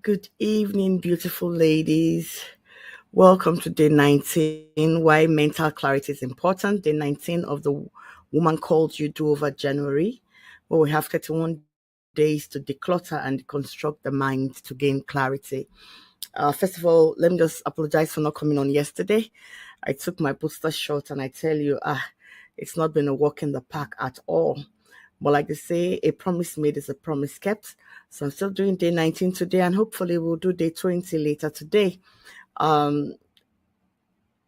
Good evening, beautiful ladies. Welcome to day 19, why mental clarity is important. Day 19 of the Woman Called You Do Over January, where we have 31 days to declutter and construct the mind to gain clarity. First of all, let me just apologize for not coming on yesterday. I took my booster shot and I tell you, it's not been a walk in the park at all. But like they say, a promise made is a promise kept. So I'm still doing day 19 today, and hopefully we'll do day 20 later today. Um,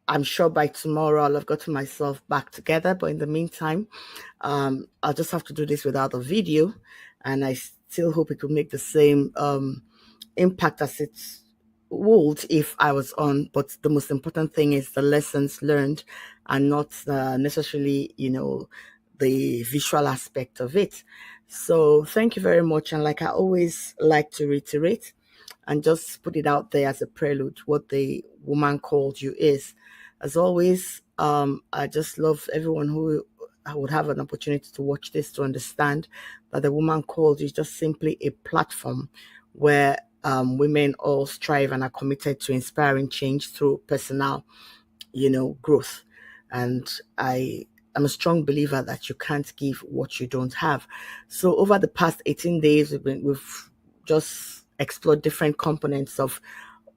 I'm sure by tomorrow I'll have gotten myself back together. But in the meantime, I'll just have to do this without a video. And I still hope it could make the same impact as it would if I was on. But the most important thing is the lessons learned and not necessarily, the visual aspect of it. So thank you very much. And like I always like to reiterate and just put it out there as a prelude, what the Woman Called You is. As always, I just love everyone who I would have an opportunity to watch this to understand that the Woman Called You is just simply a platform where women all strive and are committed to inspiring change through personal, growth. And I'm a strong believer that you can't give what you don't have. So over the past 18 days, we've just explored different components of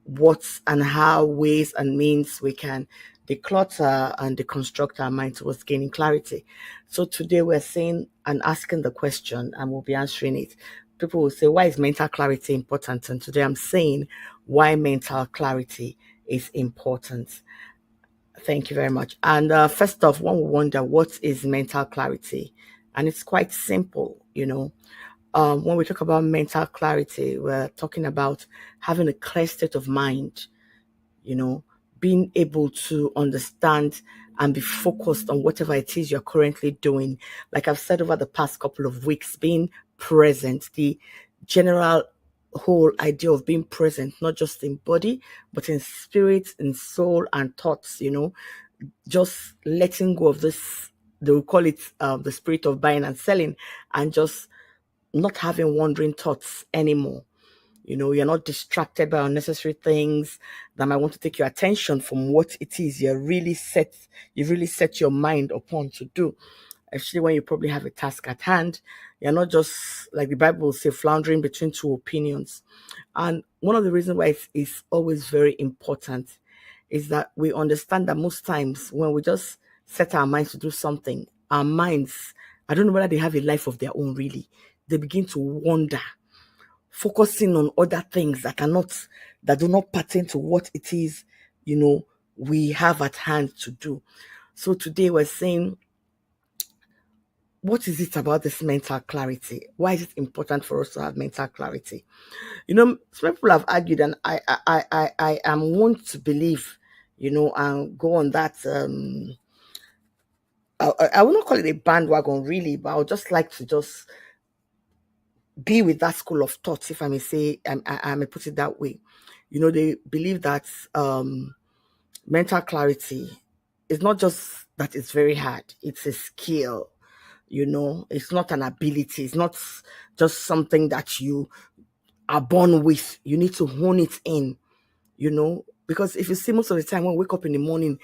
what and how ways and means we can declutter and deconstruct our mind towards gaining clarity. So today we're saying and asking the question, and we'll be answering it. People will say, why is mental clarity important? And today I'm saying why mental clarity is important. Thank you very much. And first off, one will wonder, what is mental clarity? And it's quite simple, when we talk about mental clarity, we're talking about having a clear state of mind, you know, being able to understand and be focused on whatever it is you're currently doing. Like I've said over the past couple of weeks, being present, the general whole idea of being present, not just in body, but in spirit, in soul, and thoughts, just letting go of this, they will call it the spirit of buying and selling, and just not having wandering thoughts anymore. You're not distracted by unnecessary things that might want to take your attention from what it is you've really set your mind upon to do. Especially when you probably have a task at hand. You're not just, like the Bible will say, floundering between two opinions. And one of the reasons why it's always very important is that we understand that most times when we just set our minds to do something, our minds, I don't know whether they have a life of their own really. They begin to wander, focusing on other things that do not pertain to what it is, we have at hand to do. So today we're saying, what is it about this mental clarity? Why is it important for us to have mental clarity? Some people have argued, and I am one to believe, and go on that. I will not call it a bandwagon, really, but I would just like to just be with that school of thought, if I may say, I may put it that way. They believe that mental clarity is not just that it's very hard; it's a skill. It's not an ability. It's not just something that you are born with. You need to hone it in, because if you see most of the time when we wake up in the morning,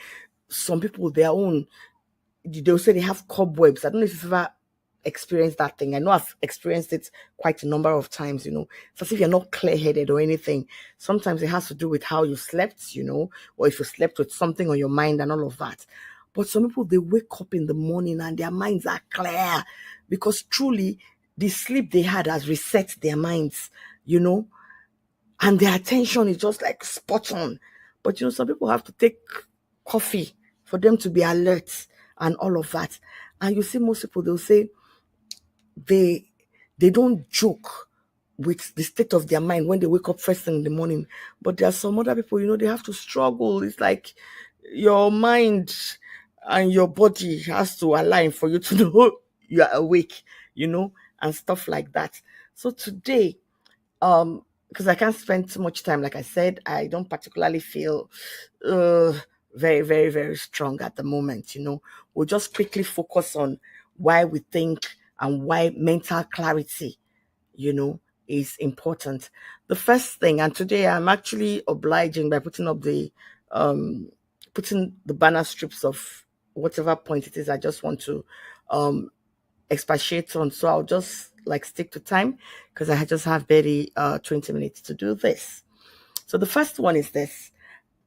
some people, their own, they'll say they have cobwebs. I don't know if you've ever experienced that thing. I know I've experienced it quite a number of times, It's as if you're not clear-headed or anything. Sometimes it has to do with how you slept, or if you slept with something on your mind and all of that. But some people, they wake up in the morning and their minds are clear because truly the sleep they had has reset their minds, and their attention is just like spot on. But some people have to take coffee for them to be alert and all of that. And you see, most people, they'll say they don't joke with the state of their mind when they wake up first thing in the morning. But there are some other people, they have to struggle. It's like your mind and your body has to align for you to know you are awake, and stuff like that. So today, because I can't spend too much time, like I said, I don't particularly feel very, very, very strong at the moment. We'll just quickly focus on why we think and why mental clarity, is important. The first thing, and today I'm actually obliging by um putting the banner strips of whatever point it is I just want to um expatiate on. So I'll just like stick to time because I just have barely 20 minutes to do this. So the first one is this.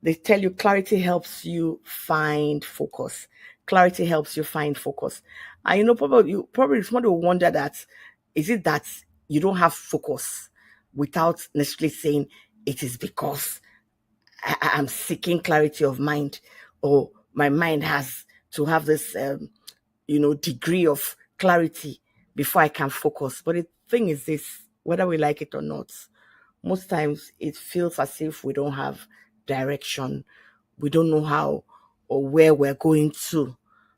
They tell you clarity helps you find focus. Clarity helps you find focus. And probably somebody will wonder that is it that you don't have focus without necessarily saying it is because I'm seeking clarity of mind, or my mind has to have this degree of clarity before I can focus. But the thing is this, whether we like it or not, most times it feels as if we don't have direction. We don't know how or where we're going to,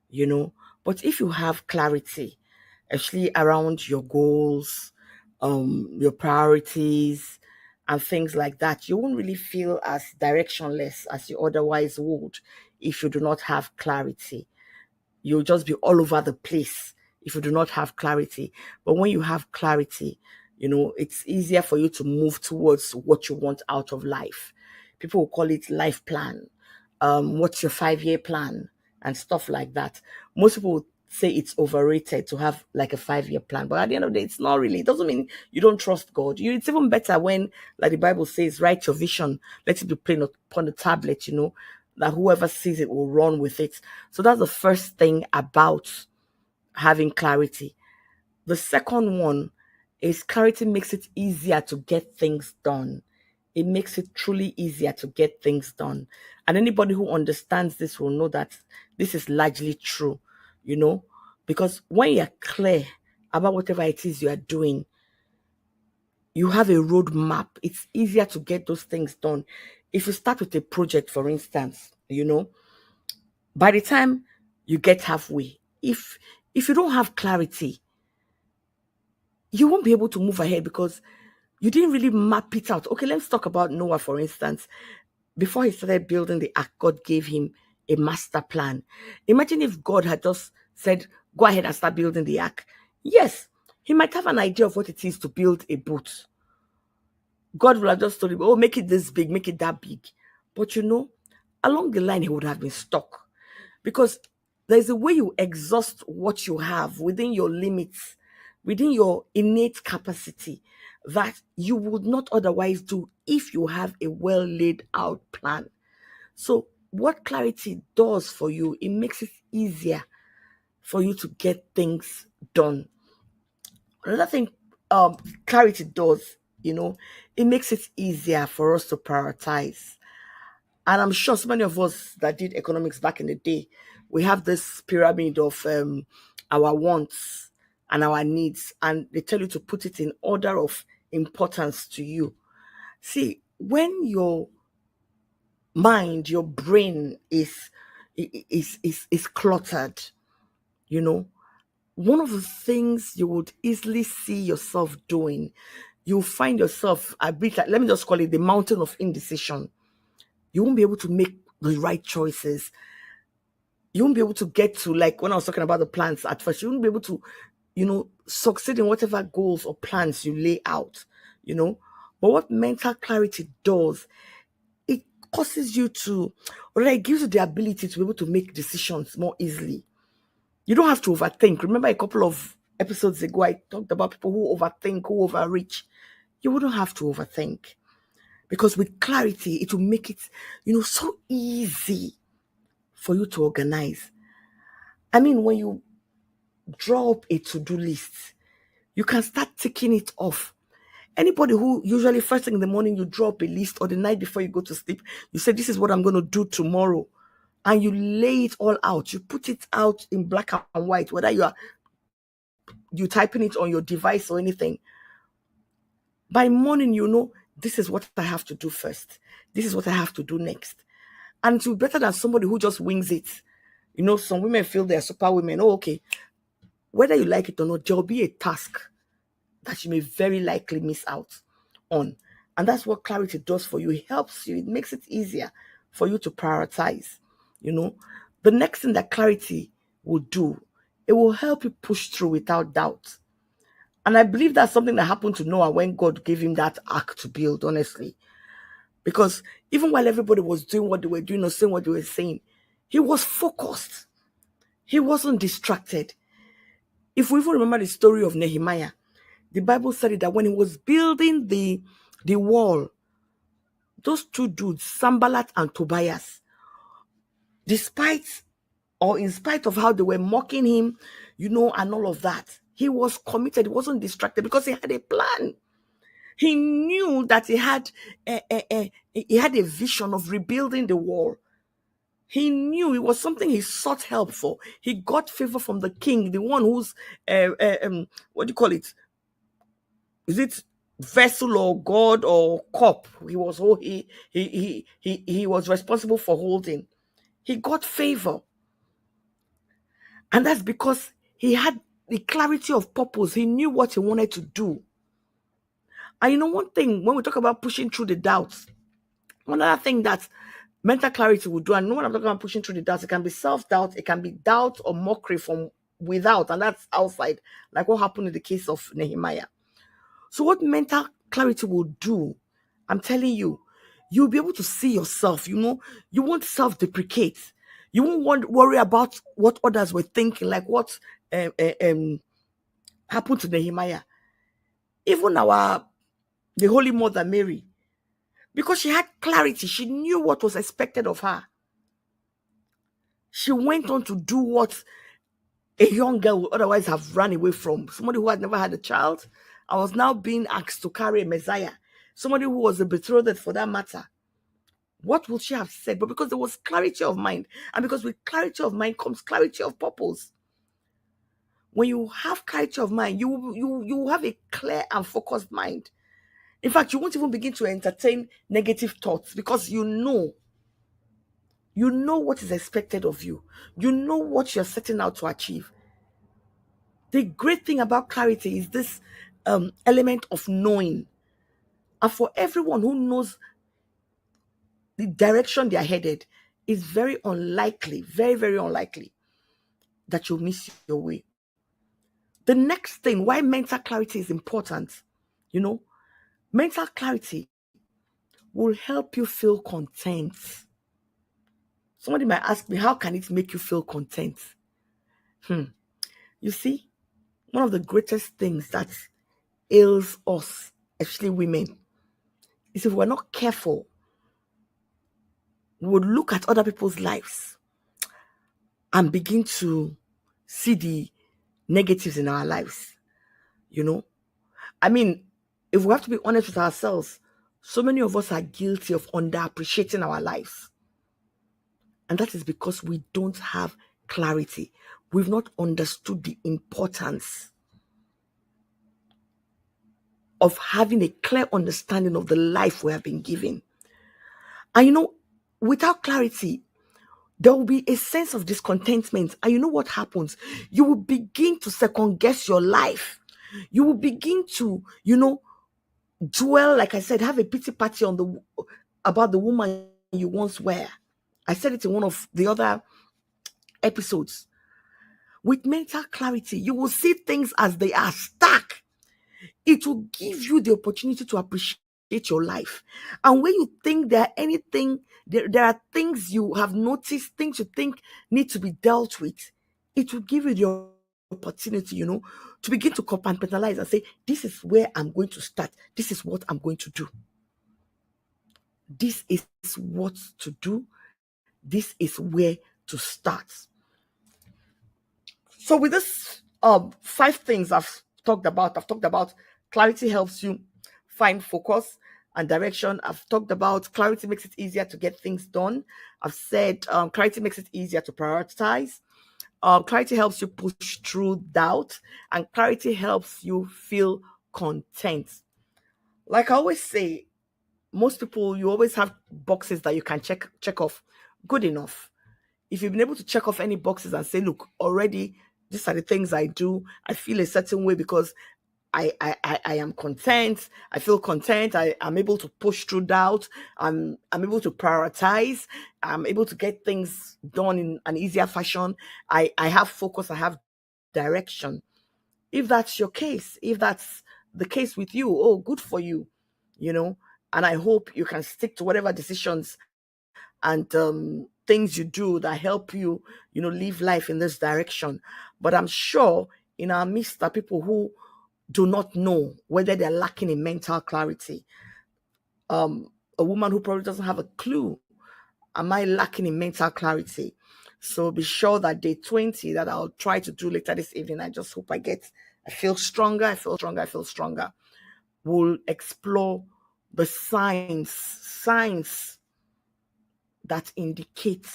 you know. But if you have clarity, actually around your goals, your priorities, and things like that, you won't really feel as directionless as you otherwise would if you do not have clarity. You'll just be all over the place if you do not have clarity. But when you have clarity, it's easier for you to move towards what you want out of life. People will call it life plan. What's your 5-year plan and stuff like that. Most people say it's overrated to have like a 5-year plan, but at the end of the day, it's not really. It doesn't mean you don't trust God. It's even better when, like the Bible says, write your vision, let it be plain upon the tablet, that whoever sees it will run with it. So that's the first thing about having clarity. The second one is clarity makes it easier to get things done. It makes it truly easier to get things done. And anybody who understands this will know that this is largely true, you know, because when you're clear about whatever it is you are doing, you have a roadmap. It's easier to get those things done. If you start with a project, for instance, by the time you get halfway, if you don't have clarity, you won't be able to move ahead because you didn't really map it out. Okay, let's talk about Noah, for instance. Before he started building the ark, God gave him a master plan. Imagine if God had just said, go ahead and start building the ark. Yes, he might have an idea of what it is to build a boat. God will have just told him, oh, make it this big, make it that big. But along the line, he would have been stuck because there's a way you exhaust what you have within your limits, within your innate capacity that you would not otherwise do if you have a well laid out plan. So, what clarity does for you, it makes it easier for you to get things done. Another thing clarity does, it makes it easier for us to prioritize. And I'm sure so many of us that did economics back in the day, we have this pyramid of our wants and our needs, and they tell you to put it in order of importance to you. See, when your mind, your brain is cluttered, you know, one of the things you would easily see yourself doing, you'll find yourself a bit like, let me just call it the mountain of indecision. You won't be able to make the right choices. You won't be able to get to, like when I was talking about the plans at first, you won't be able to, succeed in whatever goals or plans you lay out, you know. But what mental clarity does, it causes you to, or it gives you the ability to be able to make decisions more easily. You don't have to overthink. Remember a couple of episodes ago, I talked about people who overthink, who overreach. You wouldn't have to overthink because with clarity, it will make it, so easy for you to organize. I mean, when you draw up a to-do list, you can start ticking it off. Anybody who usually first thing in the morning, you draw up a list, or the night before you go to sleep, you say, this is what I'm going to do tomorrow. And you lay it all out. You put it out in black and white, whether you typing it on your device or anything. By morning, this is what I have to do first. This is what I have to do next. And it's better than somebody who just wings it. Some women feel they're super women. Oh, okay. Whether you like it or not, there'll be a task that you may very likely miss out on. And that's what clarity does for you. It helps you. It makes it easier for you to prioritize. The next thing that clarity will do, it will help you push through without doubt. And I believe that's something that happened to Noah when God gave him that ark to build, honestly. Because even while everybody was doing what they were doing or saying what they were saying, he was focused. He wasn't distracted. If we even remember the story of Nehemiah, the Bible said it that when he was building the wall, those two dudes, Sambalat and Tobias, despite or in spite of how they were mocking him, and all of that, he was committed. He wasn't distracted because he had a plan. He knew that he had a vision of rebuilding the wall. He knew it was something he sought help for. He got favor from the king, the one who's what do you call it? Is it vessel or god or cup? He was responsible for holding. He got favor, and that's because he had the clarity of purpose. He knew what he wanted to do. And one thing when we talk about pushing through the doubts, one other thing that mental clarity will do, and when I'm talking about pushing through the doubts, it can be self-doubt, it can be doubt or mockery from without, and that's outside, like what happened in the case of Nehemiah. So what mental clarity will do, I'm telling you, you'll be able to see yourself. You won't self-deprecate. You won't worry about what others were thinking, like what happened to Nehemiah. Even the Holy Mother Mary, because she had clarity, she knew what was expected of her. She went on to do what a young girl would otherwise have run away from. Somebody who had never had a child and was now being asked to carry a Messiah. Somebody who was a betrothed for that matter. What would she have said? But because there was clarity of mind, and because with clarity of mind comes clarity of purpose. When you have clarity of mind, you have a clear and focused mind. In fact, you won't even begin to entertain negative thoughts because you know what is expected of you. You know what you're setting out to achieve. The great thing about clarity is this element of knowing. And for everyone who knows the direction they are headed, it's very unlikely, very, very unlikely that you'll miss your way. The next thing, why mental clarity is important, mental clarity will help you feel content. Somebody might ask me, how can it make you feel content? You see, one of the greatest things that ails us, especially women, is if we're not careful, we would look at other people's lives and begin to see the negatives in our lives. I mean, if we have to be honest with ourselves, so many of us are guilty of underappreciating our lives. And that is because we don't have clarity. We've not understood the importance of having a clear understanding of the life we have been given. And without clarity, there will be a sense of discontentment. And you know what happens? You will begin to second guess your life. You will begin to, dwell, like I said, have a pity party about the woman you once were. I said it in one of the other episodes. With mental clarity, you will see things as they are stuck. It will give you the opportunity to appreciate your life. And when you think there are things you have noticed, things you think need to be dealt with, it will give you the opportunity, to begin to compartmentalize and say, this is where I'm going to start. This is what I'm going to do. This is what to do. This is where to start. So with this 5 things I've talked about clarity helps you find focus and direction. I've talked about clarity makes it easier to get things done. I've said clarity makes it easier to prioritize. Clarity helps you push through doubt, and clarity helps you feel content. Like I always say, most people, you always have boxes that you can check off. Good enough. If you've been able to check off any boxes and say, look, already these are the things I do, I feel a certain way because I am content. I feel content. I'm able to push through doubt. I'm able to prioritize. I'm able to get things done in an easier fashion. I have focus. I have direction. If that's your case, if that's the case with you, oh, good for you, you know. And I hope you can stick to whatever decisions and things you do that help you, live life in this direction. But I'm sure in our midst are people who do not know whether they're lacking in mental clarity. A woman who probably doesn't have a clue. Am I lacking in mental clarity? So be sure that day 20 that I'll try to do later this evening. I just hope I feel stronger, I feel stronger. We'll explore the signs that indicate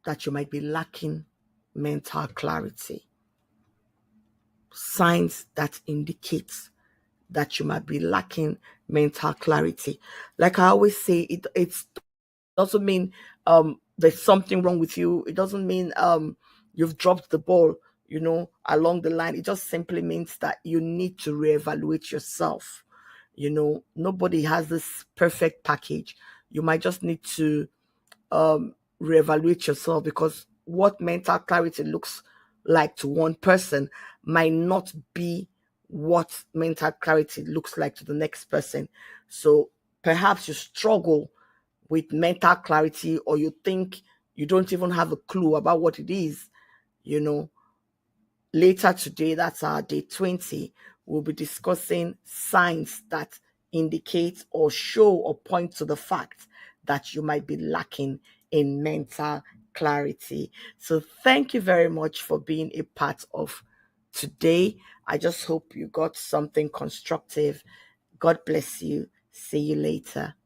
that you might be lacking mental clarity. Signs that indicate that you might be lacking mental clarity. Like I always say, it doesn't mean there's something wrong with you. It doesn't mean you've dropped the ball, along the line. It just simply means that you need to reevaluate yourself. Nobody has this perfect package. You might just need to reevaluate yourself, because what mental clarity looks like to one person might not be what mental clarity looks like to the next person. So perhaps you struggle with mental clarity, or you think you don't even have a clue about what it is. you know Later today, that's our day 20, we'll be discussing signs that indicate or show or point to the fact that you might be lacking in mental clarity. So thank you very much for being a part of today. I just hope you got something constructive. God bless you. See you later.